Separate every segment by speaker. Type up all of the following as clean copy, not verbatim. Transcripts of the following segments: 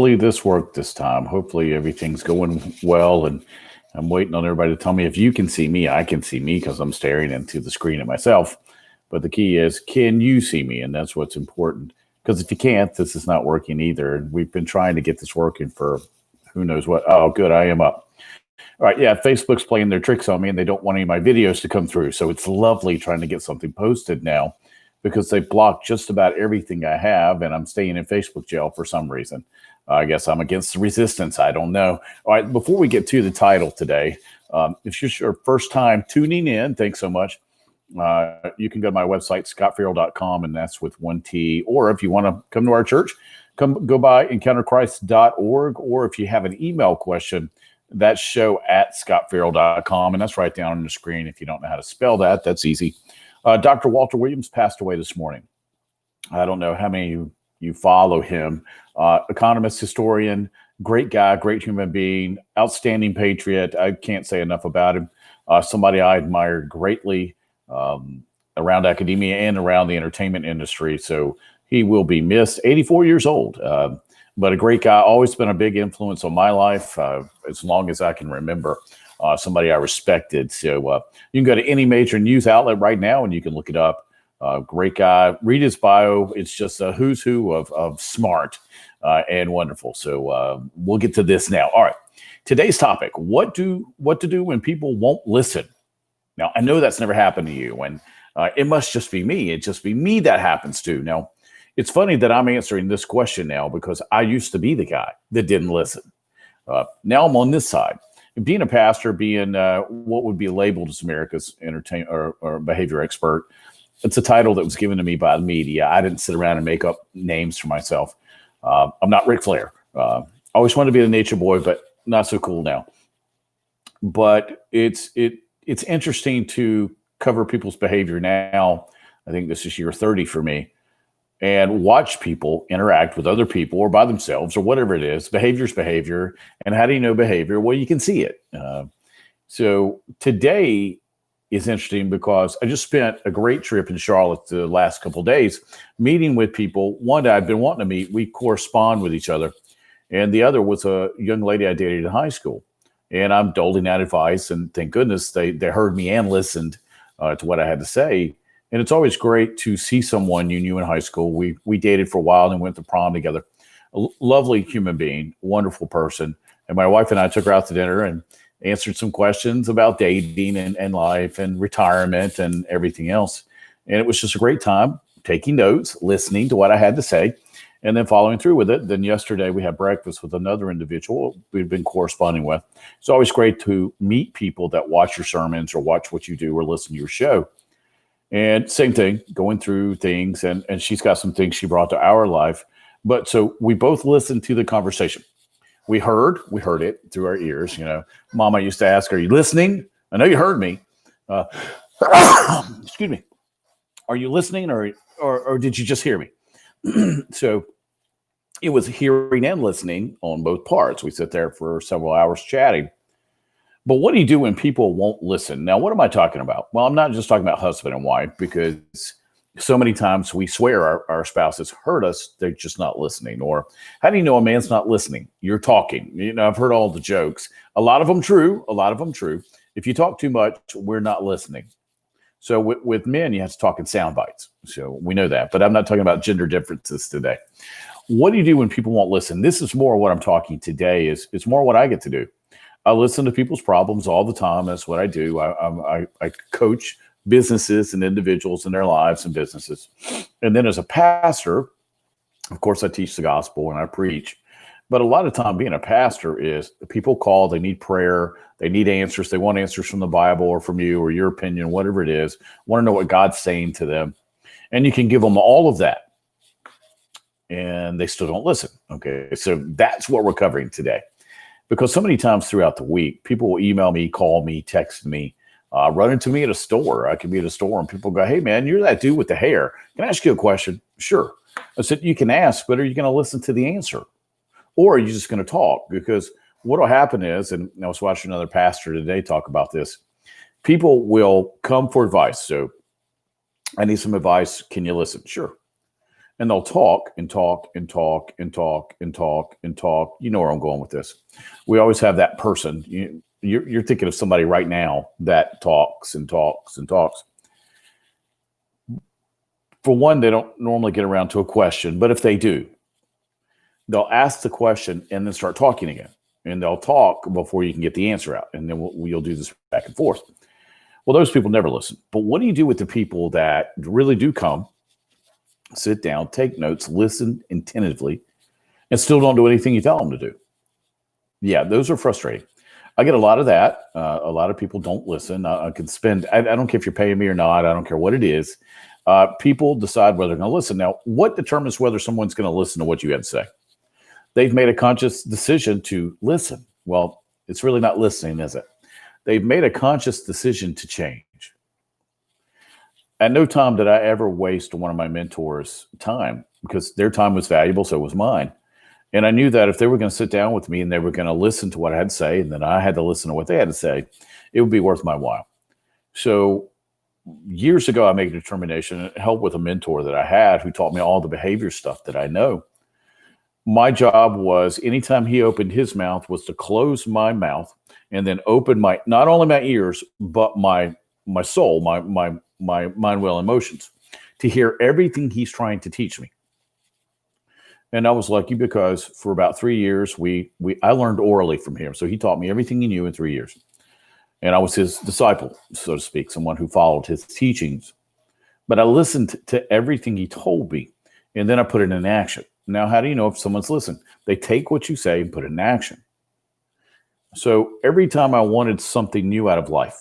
Speaker 1: hopefully this worked this time. Hopefully everything's going well. And I'm waiting on everybody to tell me if you can see me. I can see me because I'm staring into the screen at myself. But the key is, can you see me? And that's what's important. Because if you can't, this is not working either. And we've been trying to get this working for who knows what. Oh, good. I am up. All right. Yeah. Facebook's playing their tricks on me and they don't want any of my videos to come through. So it's lovely trying to get something posted now because they blocked just about everything I have. And I'm staying in Facebook jail for some reason. I guess I'm against the resistance. I don't know. All right. Before we get to the title today, if it's your first time tuning in, thanks so much. You can go to my website, scotfarrell.com, and that's with one T. Or if you want to come to our church, go by encounterchrist.org. Or if you have an email question, that's show@scotfarrell.com. And that's right down on the screen. If you don't know how to spell that, that's easy. Dr. Walter Williams passed away this morning. I don't know how many of you follow him. Economist, historian, great guy, great human being, outstanding patriot. I can't say enough about him. Somebody I admired greatly around academia and around the entertainment industry. So he will be missed. 84 years old, but a great guy. Always been a big influence on my life as long as I can remember. Somebody I respected. So you can go to any major news outlet right now and you can look it up. Great guy. Read his bio. It's just a who's who of smart and wonderful. So we'll get to this now. All right. Today's topic: what to do when people won't listen. Now, I know that's never happened to you, and it must just be me. It just be me that happens to. Now, it's funny that I'm answering this question now because I used to be the guy that didn't listen. Now I'm on this side. Being a pastor, being what would be labeled as America's or behavior expert, it's a title that was given to me by the media. I didn't sit around and make up names for myself. I'm not Ric Flair. I always wanted to be a nature boy, but not so cool now. But it's interesting to cover people's behavior now. I think this is year 30 for me, and watch people interact with other people or by themselves or whatever it is. Behavior's behavior. And how do you know behavior? Well, you can see it. So today is interesting because I just spent a great trip in Charlotte the last couple of days meeting with people. One that I've been wanting to meet. We correspond with each other. And the other was a young lady I dated in high school. And I'm doling out advice, and thank goodness they heard me and listened to what I had to say. And it's always great to see someone you knew in high school. We dated for a while and went to prom together. A lovely human being, wonderful person. And my wife and I took her out to dinner and answered some questions about dating and life and retirement and everything else. And it was just a great time taking notes, listening to what I had to say, and then following through with it. Then yesterday we had breakfast with another individual we've been corresponding with. It's always great to meet people that watch your sermons or watch what you do or listen to your show. And same thing, going through things. And she's got some things she brought to our life. But so we both listened to the conversation. We heard it through our ears. You know, Mama used to ask, "Are you listening? I know you heard me." Excuse me. Are you listening or did you just hear me? So it was hearing and listening on both parts. We sit there for several hours chatting. But what do you do when people won't listen? Now, what am I talking about? Well, I'm not just talking about husband and wife, because so many times we swear our spouses hurt us. They're just not listening. Or how do you know a man's not listening? You're talking. You know, I've heard all the jokes. A lot of them true. If you talk too much, we're not listening. So with men, you have to talk in sound bites. So we know that. But I'm not talking about gender differences today. What do you do when people won't listen? This is more what I'm talking today. It's more what I get to do. I listen to people's problems all the time. That's what I do. I coach businesses and individuals in their lives and businesses. And then as a pastor, of course, I teach the gospel and I preach. But a lot of time being a pastor is people call, they need prayer, they need answers. They want answers from the Bible or from you or your opinion, whatever it is. Want to know what God's saying to them. And you can give them all of that. And they still don't listen. Okay, so that's what we're covering today. Because so many times throughout the week, people will email me, call me, text me, run into me at a store. I can be at a store and people go, "Hey, man, you're that dude with the hair. Can I ask you a question?" Sure. I said, "You can ask, but are you going to listen to the answer? Or are you just going to talk?" Because what will happen is, and I was watching another pastor today talk about this, people will come for advice. So I need some advice. Can you listen? Sure. And they'll talk and talk and talk and talk and talk and talk. You know where I'm going with this. We always have that person. You're thinking of somebody right now that talks and talks and talks. For one, they don't normally get around to a question, but if they do, they'll ask the question and then start talking again. And they'll talk before you can get the answer out. And then you'll do this back and forth. Well, those people never listen. But what do you do with the people that really do come, sit down, take notes, listen attentively, and still don't do anything you tell them to do? Yeah, those are frustrating. I get a lot of that. A lot of people don't listen. I can spend, I don't care if you're paying me or not. I don't care what it is. People decide whether they're going to listen. Now, what determines whether someone's going to listen to what you have to say? They've made a conscious decision to listen. Well, it's really not listening, is it? They've made a conscious decision to change. At no time did I ever waste one of my mentors' time because their time was valuable, so was mine. And I knew that if they were going to sit down with me and they were going to listen to what I had to say, and then I had to listen to what they had to say, it would be worth my while. So years ago, I made a determination, and helped with a mentor that I had who taught me all the behavior stuff that I know. My job was anytime he opened his mouth was to close my mouth and then open my, not only my ears, but my soul, my mind, will, emotions to hear everything he's trying to teach me. And I was lucky because for about 3 years, I learned orally from him. So he taught me everything he knew in 3 years. And I was his disciple, so to speak, someone who followed his teachings. But I listened to everything he told me, and then I put it in action. Now, how do you know if someone's listened? They take what you say and put it in action. So every time I wanted something new out of life,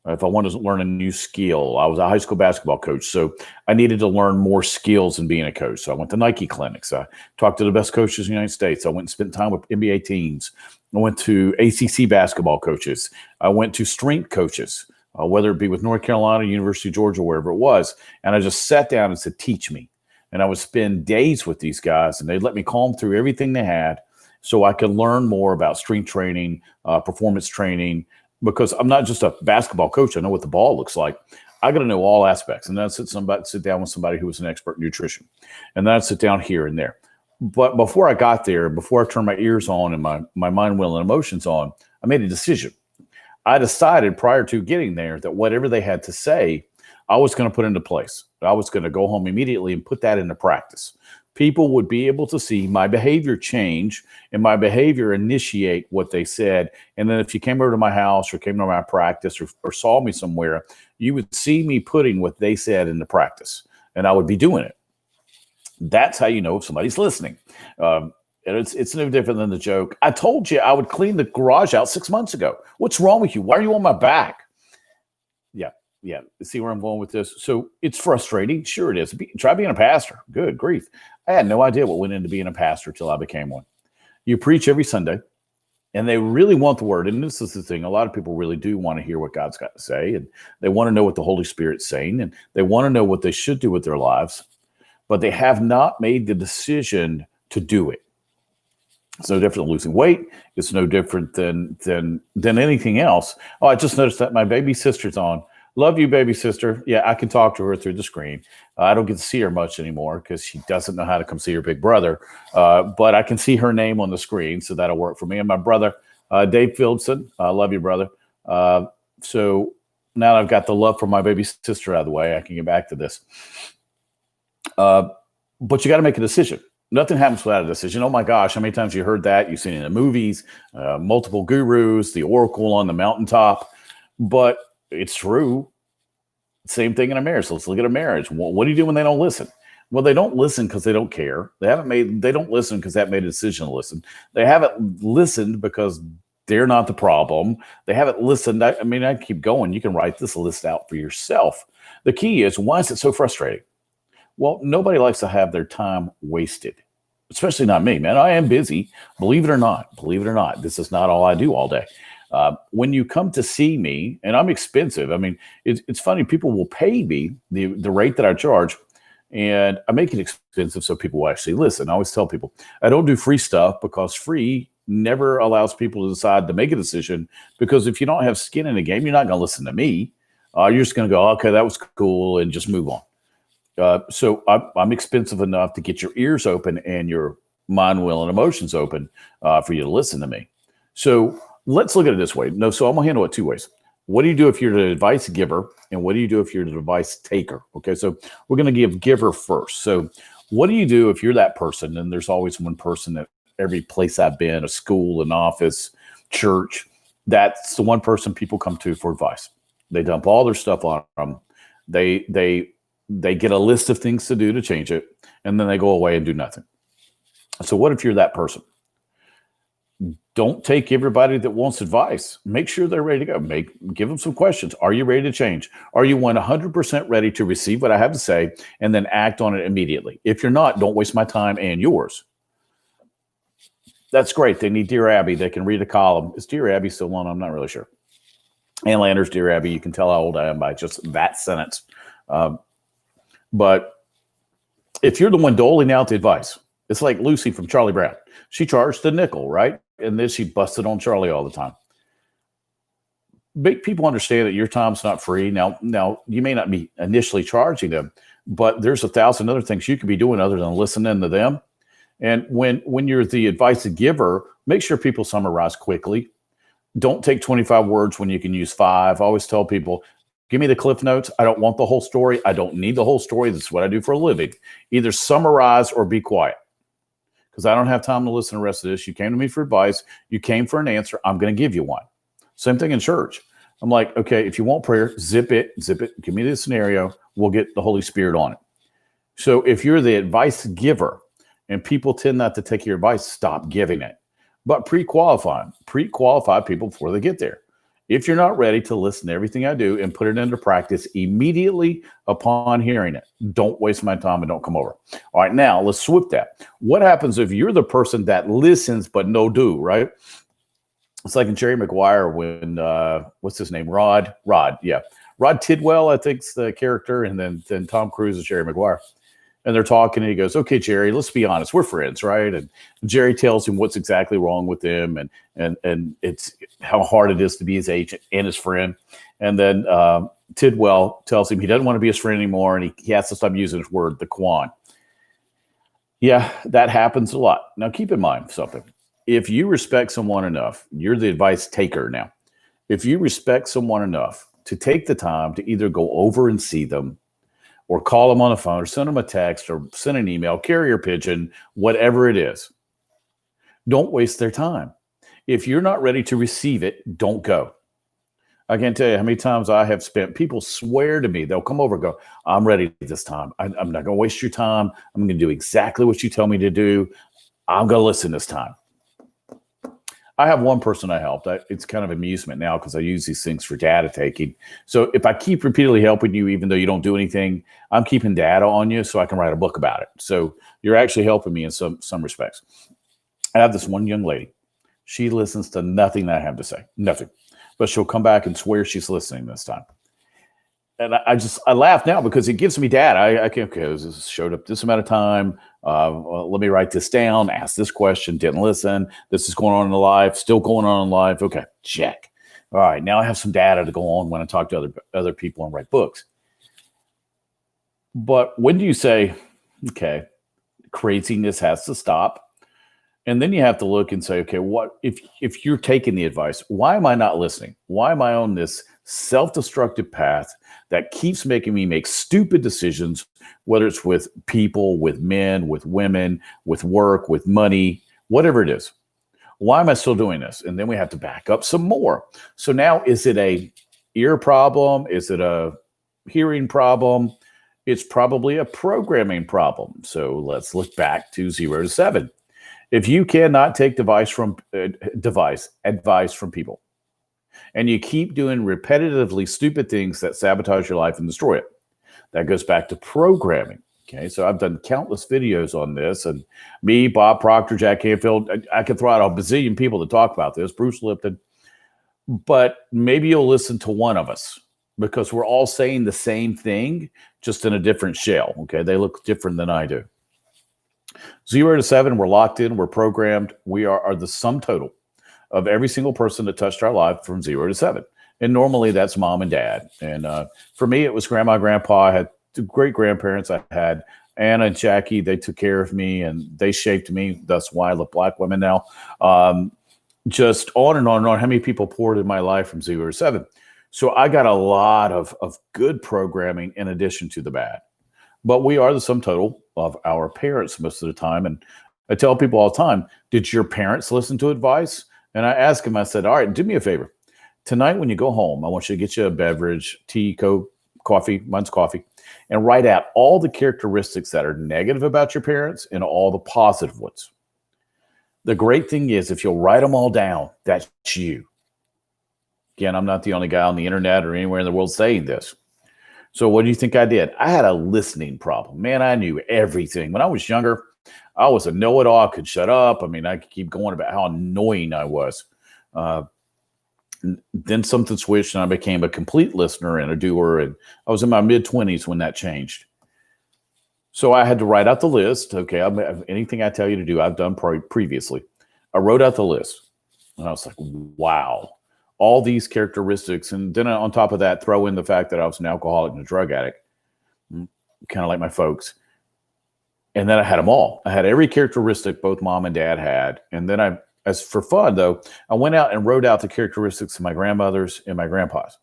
Speaker 1: if I wanted to learn a new skill, I was a high school basketball coach, so I needed to learn more skills in being a coach. So I went to Nike clinics. I talked to the best coaches in the United States. I went and spent time with NBA teams. I went to ACC basketball coaches. I went to strength coaches, whether it be with North Carolina, University of Georgia, wherever it was. And I just sat down and said, teach me. And I would spend days with these guys, and they'd let me comb through everything they had so I could learn more about strength training, performance training, because I'm not just a basketball coach. I know what the ball looks like. I got to know all aspects. And then I'd sit down with somebody who was an expert in nutrition. And then I'd sit down here and there. But before I got there, before I turned my ears on and my mind, will, and emotions on, I made a decision. I decided prior to getting there that whatever they had to say, I was going to put into place. I was going to go home immediately and put that into practice. People would be able to see my behavior change and my behavior initiate what they said. And then if you came over to my house or came to my practice or saw me somewhere, you would see me putting what they said into practice, and I would be doing it. That's how you know if somebody's listening. And it's no different than the joke. I told you I would clean the garage out 6 months ago. What's wrong with you? Why are you on my back? Yeah. See where I'm going with this? So it's frustrating. Sure it is. Try being a pastor. Good grief. I had no idea what went into being a pastor till I became one. You preach every Sunday, and they really want the word. And this is the thing. A lot of people really do want to hear what God's got to say, and they want to know what the Holy Spirit's saying, and they want to know what they should do with their lives, but they have not made the decision to do it. It's no different than losing weight. It's no different than anything else. Oh, I just noticed that my baby sister's on. Love you, baby sister. Yeah, I can talk to her through the screen. I don't get to see her much anymore because she doesn't know how to come see her big brother. But I can see her name on the screen, so that'll work for me. And my brother, Dave Fieldson. I love you, brother. So now that I've got the love for my baby sister out of the way, I can get back to this. But you got to make a decision. Nothing happens without a decision. Oh, my gosh, how many times you heard that? You've seen it in the movies, multiple gurus, the oracle on the mountaintop. But it's true. Same thing in a marriage. So let's look at a marriage. What do you do when they don't listen? Well, they don't listen because they don't care. They don't listen because they haven't made a decision to listen. They haven't listened because they're not the problem. They haven't listened. I keep going. You can write this list out for yourself. The key is, why is it so frustrating? Well, nobody likes to have their time wasted, especially not me, man. I am busy. Believe it or not. This is not all I do all day. When you come to see me, and I'm expensive. It's funny. People will pay me the rate that I charge, and I make it expensive so people will actually listen. I always tell people I don't do free stuff because free never allows people to decide to make a decision, because if you don't have skin in the game, you're not going to listen to me. You're just going to go, okay, that was cool, and just move on. So I'm expensive enough to get your ears open and your mind, will, and emotions open for you to listen to me. So let's look at it this way. No, so I'm gonna handle it two ways. What do you do if you're the advice giver, and what do you do if you're the advice taker? Okay, so we're gonna give giver first. So what do you do if you're that person? And there's always one person at every place I've been, a school, an office, church. That's the one person people come to for advice. They dump all their stuff on them. They get a list of things to do to change it, and then they go away and do nothing. So what if you're that person? Don't take everybody that wants advice. Make sure they're ready to go. Give them some questions. Are you ready to change? Are you 100% ready to receive what I have to say and then act on it immediately? If you're not, don't waste my time and yours. That's great. They need Dear Abby. They can read a column. Is Dear Abby still on? I'm not really sure. Ann Landers, Dear Abby. You can tell how old I am by just that sentence. But if you're the one doling out the advice, it's like Lucy from Charlie Brown. She charged a nickel, right? And then she busted on Charlie all the time. Make people understand that your time's not free. Now you may not be initially charging them, but there's 1,000 other things you could be doing other than listening to them. And when you're the advice giver, make sure people summarize quickly. Don't take 25 words when you can use 5. I always tell people, give me the cliff notes. I don't want the whole story. I don't need the whole story. This is what I do for a living. Either summarize or be quiet, because I don't have time to listen to the rest of this. You came to me for advice. You came for an answer. I'm going to give you one. Same thing in church. I'm like, okay, if you want prayer, zip it. Give me the scenario. We'll get the Holy Spirit on it. So if you're the advice giver and people tend not to take your advice, stop giving it. But pre-qualify people before they get there. If you're not ready to listen to everything I do and put it into practice immediately upon hearing it, don't waste my time and don't come over. All right, now let's swip that. What happens if you're the person that listens but no do, right? It's like in Jerry Maguire when, what's his name? Rod, yeah. Rod Tidwell, I think's the character, and then Tom Cruise is Jerry Maguire. And they're talking, and he goes, okay, Jerry, let's be honest. We're friends, right? And Jerry tells him what's exactly wrong with him and it's how hard it is to be his agent and his friend. And then Tidwell tells him he doesn't want to be his friend anymore, and he has to stop using his word, the Quan. Yeah, that happens a lot. Now, keep in mind something. If you respect someone enough, you're the advice taker now. If you respect someone enough to take the time to either go over and see them, or call them on the phone, or send them a text, or send an email, carrier pigeon, whatever it is, don't waste their time. If you're not ready to receive it, don't go. I can't tell you how many times I have spent, people swear to me, they'll come over and go, I'm ready this time. I'm not going to waste your time. I'm going to do exactly what you tell me to do. I'm going to listen this time. I have one person I helped. It's kind of amusement now because I use these things for data taking. So if I keep repeatedly helping you, even though you don't do anything, I'm keeping data on you so I can write a book about it. So you're actually helping me in some respects. I have this one young lady. She listens to nothing that I have to say, nothing. But she'll come back and swear she's listening this time. And I laugh now because it gives me data. I can, okay, this showed up this amount of time. Well, let me write this down, ask this question, didn't listen. This is going on in the life, still going on in life. Okay, check. All right, now I have some data to go on when I talk to other people and write books. But when do you say, okay, craziness has to stop? And then you have to look and say, okay, what if you're taking the advice, why am I not listening? Why am I on this self-destructive path that keeps making me make stupid decisions, whether it's with people, with men, with women, with work, with money, whatever it is? Why am I still doing this? And then we have to back up some more. So now, is it a ear problem? Is it a hearing problem? It's probably a programming problem. So let's look back to 0 to 7. If you cannot take advice from people, and you keep doing repetitively stupid things that sabotage your life and destroy it, that goes back to programming. Okay, so I've done countless videos on this, and me, Bob Proctor, Jack Canfield, I could throw out a bazillion people to talk about this, Bruce Lipton, but maybe you'll listen to one of us because we're all saying the same thing, just in a different shell. Okay, they look different than I do. 0 to 7, we're locked in, we're programmed. We are the sum total of every single person that touched our life from 0 to 7. And normally that's mom and dad. And for me, it was grandma, grandpa. I had great grandparents I had. Anna and Jackie, they took care of me and they shaped me. That's why I love black women now. Um, just on and on and on. How many people poured in my life from 0 to 7? So I got a lot of good programming in addition to the bad. But we are the sum total of our parents most of the time. And I tell people all the time, did your parents listen to advice? And I ask them, I said, all right, do me a favor. Tonight, when you go home, I want you to get you a beverage, tea, Coke, coffee, mine's coffee, and write out all the characteristics that are negative about your parents and all the positive ones. The great thing is, if you'll write them all down, that's you. Again, I'm not the only guy on the internet or anywhere in the world saying this. So what do you think I did? I had a listening problem. Man, I knew everything. When I was younger, I was a know-it-all. I could shut up. I mean, I could keep going about how annoying I was. Uh, then something switched and I became a complete listener and a doer. And I was in my mid-20s when that changed. So I had to write out the list. Okay, anything I tell you to do, I've done previously. I wrote out the list. And I was like, wow, all these characteristics. And then on top of that, throw in the fact that I was an alcoholic and a drug addict, kind of like my folks. And then I had them all. I had every characteristic both mom and dad had. And then as for fun, though, I went out and wrote out the characteristics of my grandmothers and my grandpas.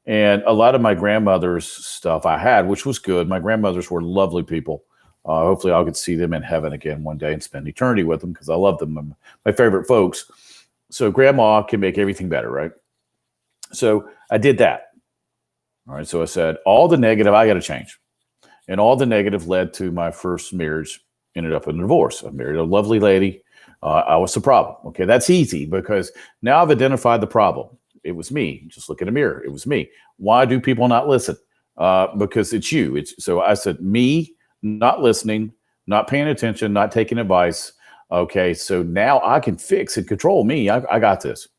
Speaker 1: And a lot of my grandmother's stuff I had, which was good. My grandmothers were lovely people. Hopefully I'll get to see them in heaven again one day and spend eternity with them because I love them. I'm my favorite folks. So grandma can make everything better, right? So I did that. All right. So I said, all the negative, I got to change. And all the negative led to my first marriage, ended up in a divorce. I married a lovely lady. I was the problem. Okay, that's easy because now I've identified the problem. It was me. Just look in the mirror. It was me. Why do people not listen? Because it's you. So I said, me, not listening, not paying attention, not taking advice. Okay, so now I can fix and control me. I got this.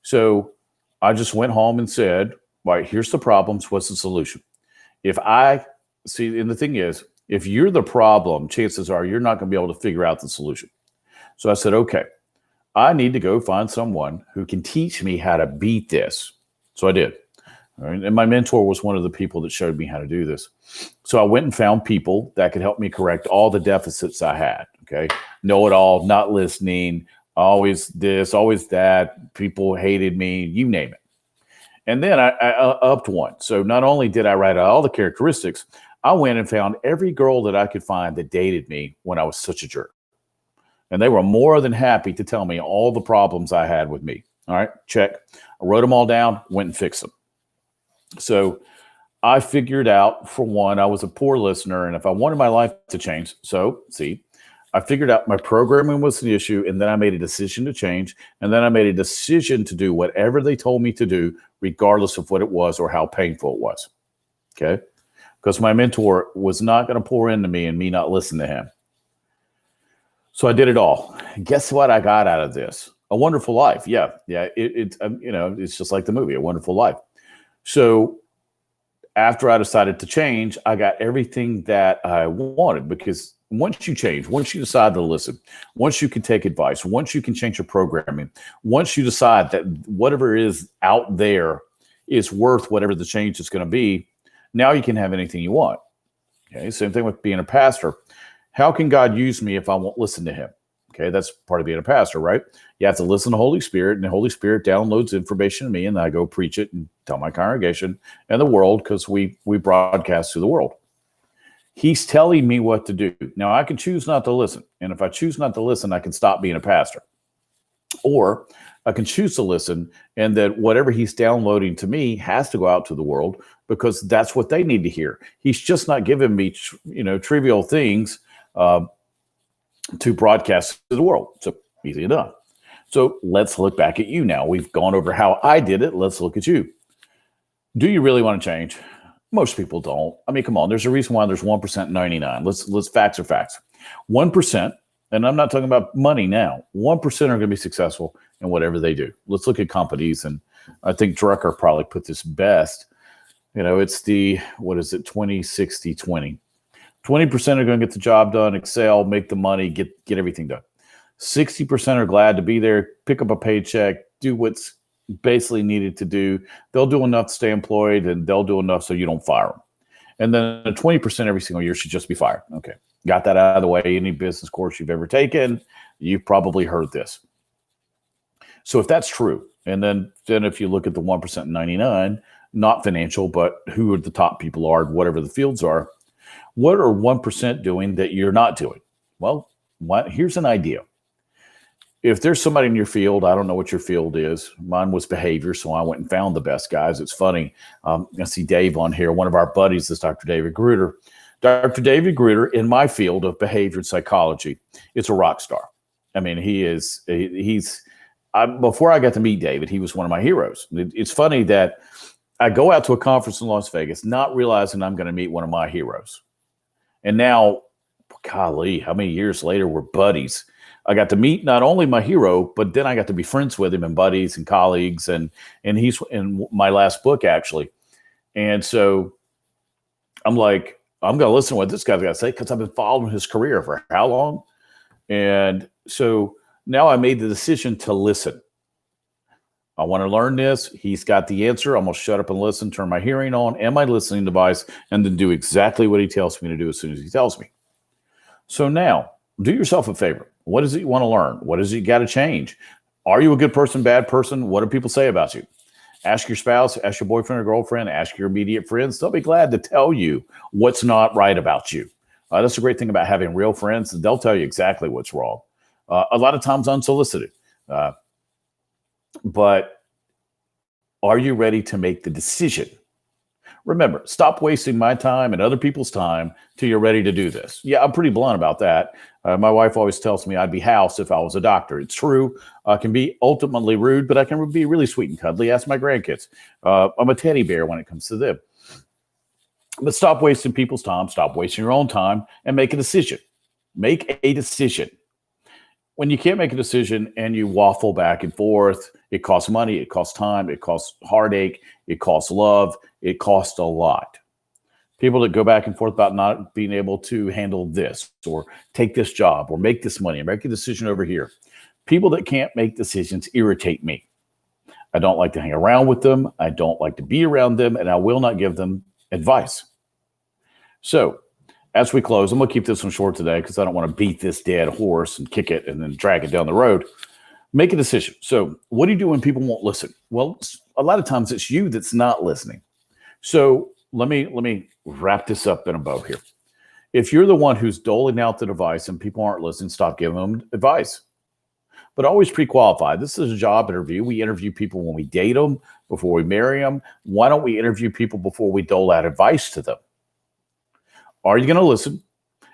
Speaker 1: So I just went home and said, all right, here's the problems. What's the solution? And the thing is, if you're the problem, chances are you're not going to be able to figure out the solution. So I said, okay, I need to go find someone who can teach me how to beat this. So I did. All right? And my mentor was one of the people that showed me how to do this. So I went and found people that could help me correct all the deficits I had. Okay. Know it all, not listening, always this, always that. People hated me, you name it. And then I upped one. So not only did I write out all the characteristics, I went and found every girl that I could find that dated me when I was such a jerk. And they were more than happy to tell me all the problems I had with me. All right, check. I wrote them all down, went and fixed them. So I figured out, for one, I was a poor listener. And if I wanted my life to change, I figured out my programming was the issue. And then I made a decision to change. And then I made a decision to do whatever they told me to do, regardless of what it was or how painful it was. Okay. Because my mentor was not going to pour into me and me not listen to him. So I did it all. Guess what I got out of this? A Wonderful Life. Yeah. It's just like the movie, A Wonderful Life. So after I decided to change, I got everything that I wanted, because once you change, once you decide to listen, once you can take advice, once you can change your programming, once you decide that whatever is out there is worth whatever the change is going to be, now you can have anything you want. Okay. Same thing with being a pastor. How can God use me if I won't listen to him? Okay, that's part of being a pastor, right? You have to listen to Holy Spirit, and the Holy Spirit downloads information to me, and I go preach it and tell my congregation and the world, because we broadcast to the world. He's telling me what to do. Now, I can choose not to listen, and if I choose not to listen, I can stop being a pastor. Or I can choose to listen, and that whatever he's downloading to me has to go out to the world, because that's what they need to hear. He's just not giving me, trivial things to broadcast to the world. So easy enough. So let's look back at you now. We've gone over how I did it. Let's look at you. Do you really want to change? Most people don't. I mean, come on. There's a reason why there's 1% and 99. Let's facts are facts. 1%, and I'm not talking about money now. 1% are going to be successful in whatever they do. Let's look at companies, and I think Drucker probably put this best. It's the 20-60-20. 20% are going to get the job done, excel, make the money, get everything done. 60% are glad to be there, pick up a paycheck, do what's basically needed to do. They'll do enough to stay employed, and they'll do enough so you don't fire them. And then 20% every single year should just be fired. Okay. Got that out of the way. Any business course you've ever taken, you've probably heard this. So if that's true, and then if you look at the 1% and 99, not financial, but who are the top people are, whatever the fields are, what are 1% doing that you're not doing? Well, here's an idea. If there's somebody in your field, I don't know what your field is. Mine was behavior, so I went and found the best guys. It's funny. I see Dave on here. One of our buddies is Dr. David Gruder. Dr. David Gruder, in my field of behavior and psychology, it's a rock star. I mean, he's before I got to meet David, he was one of my heroes. It's funny that I go out to a conference in Las Vegas, not realizing I'm going to meet one of my heroes. And now, golly, how many years later, we're buddies. I got to meet not only my hero, but then I got to be friends with him and buddies and colleagues. And he's in my last book, actually. And so I'm like, I'm going to listen to what this guy's got to say because I've been following his career for how long? And so now I made the decision to listen. I want to learn this. He's got the answer. I'm going to shut up and listen, turn my hearing on and my listening device, and then do exactly what he tells me to do as soon as he tells me. So now, do yourself a favor. What is it you want to learn? What is it you got to change? Are you a good person, bad person? What do people say about you? Ask your spouse, ask your boyfriend or girlfriend, ask your immediate friends. They'll be glad to tell you what's not right about you. That's the great thing about having real friends. They'll tell you exactly what's wrong. A lot of times unsolicited. But are you ready to make the decision? Remember, stop wasting my time and other people's time till you're ready to do this. Yeah, I'm pretty blunt about that. My wife always tells me I'd be house if I was a doctor. It's true. I can be ultimately rude, but I can be really sweet and cuddly. Ask my grandkids. I'm a teddy bear when it comes to them. But stop wasting people's time. Stop wasting your own time and make a decision. Make a decision. When you can't make a decision and you waffle back and forth, it costs money, it costs time, it costs heartache, it costs love, it costs a lot. People that go back and forth about not being able to handle this or take this job or make this money or make a decision over here. People that can't make decisions irritate me. I don't like to hang around with them. I don't like to be around them, and I will not give them advice. So, as we close, I'm going to keep this one short today because I don't want to beat this dead horse and kick it and then drag it down the road. Make a decision. So what do you do when people won't listen? Well, a lot of times it's you that's not listening. So let me wrap this up in a bow here. If you're the one who's doling out the advice and people aren't listening, stop giving them advice. But always pre-qualify. This is a job interview. We interview people when we date them, before we marry them. Why don't we interview people before we dole out advice to them? Are you going to listen?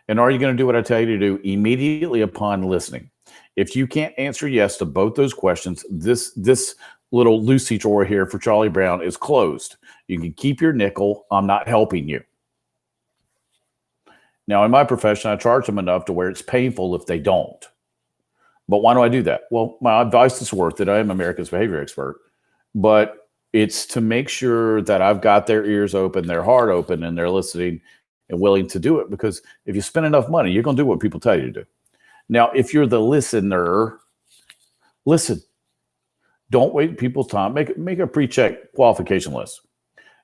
Speaker 1: And are you going to do what I tell you to do immediately upon listening? If you can't answer yes to both those questions, this little Lucy drawer here for Charlie Brown is closed. You can keep your nickel. I'm not helping you. Now, in my profession, I charge them enough to where it's painful if they don't. But why do I do that? Well, my advice is worth it. I am America's behavior expert. But it's to make sure that I've got their ears open, their heart open, and they're listening and willing to do it, because if you spend enough money, you're going to do what people tell you to do. Now, if you're the listener, listen. Don't wait people's time. Make a pre-check qualification list.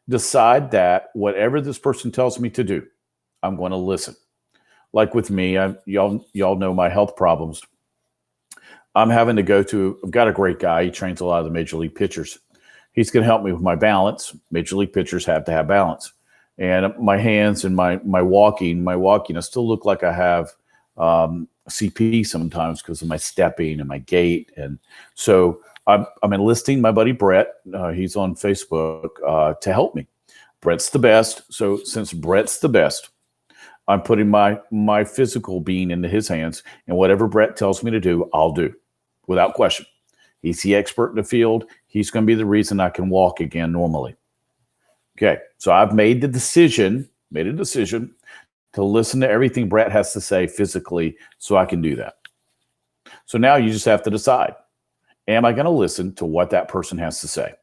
Speaker 1: Decide that whatever this person tells me to do, I'm going to listen. Like with me, y'all know my health problems. I'm having to I've got a great guy. He trains a lot of the major league pitchers. He's going to help me with my balance. Major league pitchers have to have balance. And my hands and my walking, I still look like I have CP sometimes because of my stepping and my gait. And so I'm enlisting my buddy Brett. He's on Facebook to help me. Brett's the best. So since Brett's the best, I'm putting my physical being into his hands. And whatever Brett tells me to do, I'll do without question. He's the expert in the field. He's going to be the reason I can walk again normally. Okay, so I've made a decision to listen to everything Brett has to say physically so I can do that. So now you just have to decide, am I going to listen to what that person has to say?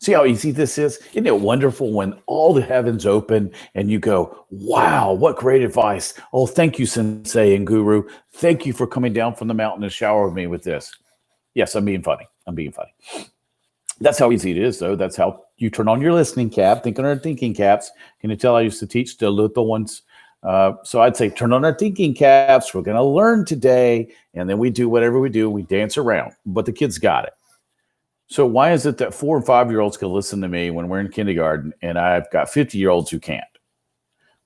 Speaker 1: See how easy this is? Isn't it wonderful when all the heavens open and you go, wow, what great advice. Oh, thank you, Sensei and Guru. Thank you for coming down from the mountain and showering me with this. Yes, I'm being funny. That's how easy it is, though. That's how you turn on your listening cap, think on our thinking caps. Can you tell I used to teach the little ones? So I'd say turn on our thinking caps. We're going to learn today. And then we do whatever we do. We dance around, but the kids got it. So why is it that 4 and 5-year-olds can listen to me when we're in kindergarten and I've got 50-year-olds who can't?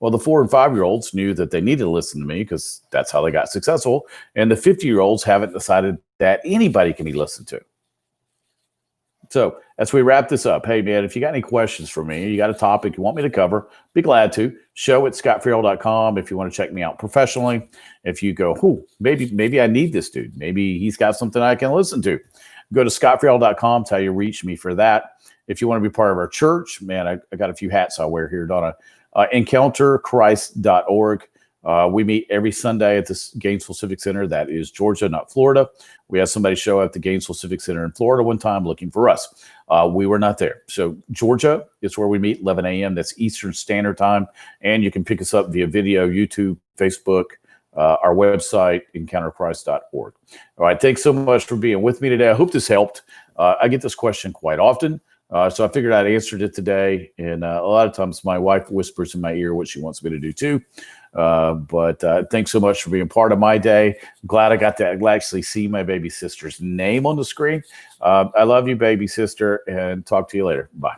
Speaker 1: Well, the 4 and 5-year-olds knew that they needed to listen to me because that's how they got successful. And the 50-year-olds haven't decided that anybody can be listened to. So as we wrap this up, hey, man, if you got any questions for me, you got a topic you want me to cover, be glad to. show@scottfarrell.com if you want to check me out professionally. If you go, maybe I need this dude. Maybe he's got something I can listen to. Go to scottfarrell.com. It's how you reach me for that. If you want to be part of our church, man, I got a few hats I wear here, Donna. EncounterChrist.org. We meet every Sunday at the Gainesville Civic Center. That is Georgia, not Florida. We had somebody show up at the Gainesville Civic Center in Florida one time looking for us. We were not there. So Georgia is where we meet, 11 a.m. That's Eastern Standard Time. And you can pick us up via video, YouTube, Facebook, our website, EncounterChrist.org. All right. Thanks so much for being with me today. I hope this helped. I get this question quite often. So I figured I'd answered it today. And a lot of times my wife whispers in my ear what she wants me to do too. But thanks so much for being part of my day. Glad I got to actually see my baby sister's name on the screen. I love you, baby sister, and talk to you later. Bye.